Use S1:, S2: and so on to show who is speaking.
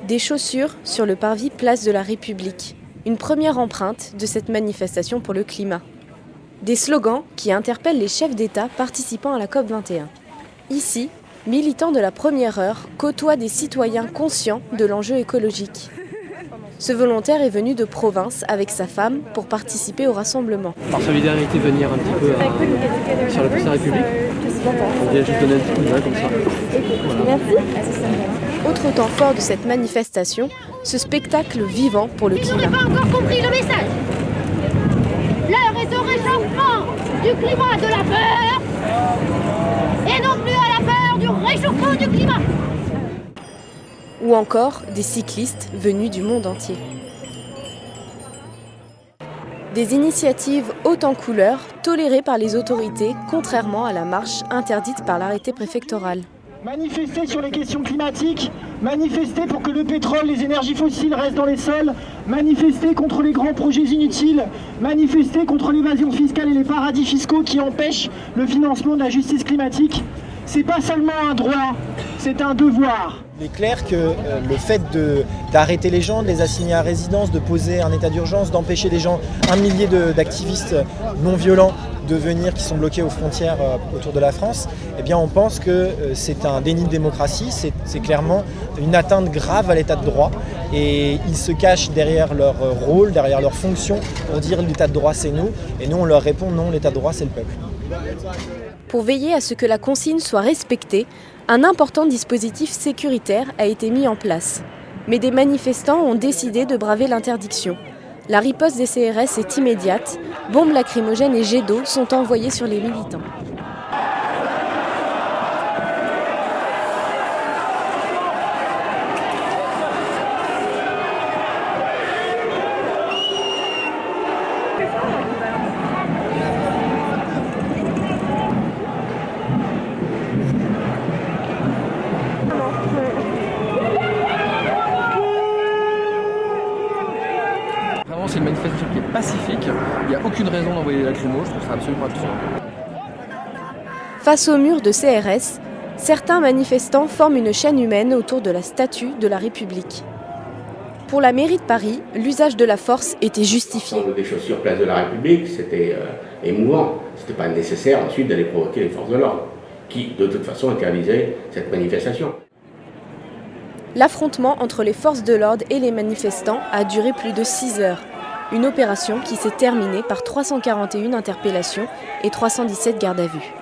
S1: Des chaussures sur le parvis Place de la République. Une première empreinte de cette manifestation pour le climat. Des slogans qui interpellent les chefs d'État participant à la COP21. Ici, militants de la première heure côtoient des citoyens conscients de l'enjeu écologique. Ce volontaire est venu de province avec sa femme pour participer au rassemblement.
S2: Par solidarité, venir un petit peu sur la Place de la République. On vient juste donner un petit coup de main comme ça. Voilà.
S1: Merci. Autre temps fort de cette manifestation, ce spectacle vivant pour le climat.
S3: Ils n'auraient pas encore compris le message. L'heure est au réchauffement du climat de la peur et non plus à la peur du réchauffement du climat.
S1: Ou encore des cyclistes venus du monde entier. Des initiatives hautes en couleurs, tolérées par les autorités, contrairement à la marche interdite par l'arrêté préfectoral.
S4: Manifester sur les questions climatiques, manifester pour que le pétrole, les énergies fossiles restent dans les sols, manifester contre les grands projets inutiles, manifester contre l'évasion fiscale et les paradis fiscaux qui empêchent le financement de la justice climatique. C'est pas seulement un droit, c'est un devoir.
S5: Il est clair que le fait d'arrêter les gens, de les assigner à résidence, de poser un état d'urgence, d'empêcher les gens, un millier d'activistes non violents de venir, qui sont bloqués aux frontières autour de la France, eh bien on pense que c'est un déni de démocratie, c'est clairement une atteinte grave à l'état de droit et ils se cachent derrière leur rôle, derrière leur fonction pour dire l'état de droit c'est nous et nous on leur répond non, l'état de droit c'est le peuple.
S1: Pour veiller à ce que la consigne soit respectée, un important dispositif sécuritaire a été mis en place. Mais des manifestants ont décidé de braver l'interdiction. La riposte des CRS est immédiate. Bombes lacrymogènes et jets d'eau sont envoyés sur les militants.
S2: Vraiment, c'est une manifestation qui est pacifique. Il n'y a aucune raison d'envoyer des lacrymos. Je trouve ça absolument absurde.
S1: Face au mur de CRS, certains manifestants forment une chaîne humaine autour de la statue de la République. Pour la mairie de Paris, l'usage de la force était justifié.
S6: Des chaussures Place de la République, c'était émouvant. C'était pas nécessaire ensuite d'aller provoquer les forces de l'ordre, qui de toute façon interdisaient cette manifestation.
S1: L'affrontement entre les forces de l'ordre et les manifestants a duré plus de 6 heures. Une opération qui s'est terminée par 341 interpellations et 317 gardes à vue.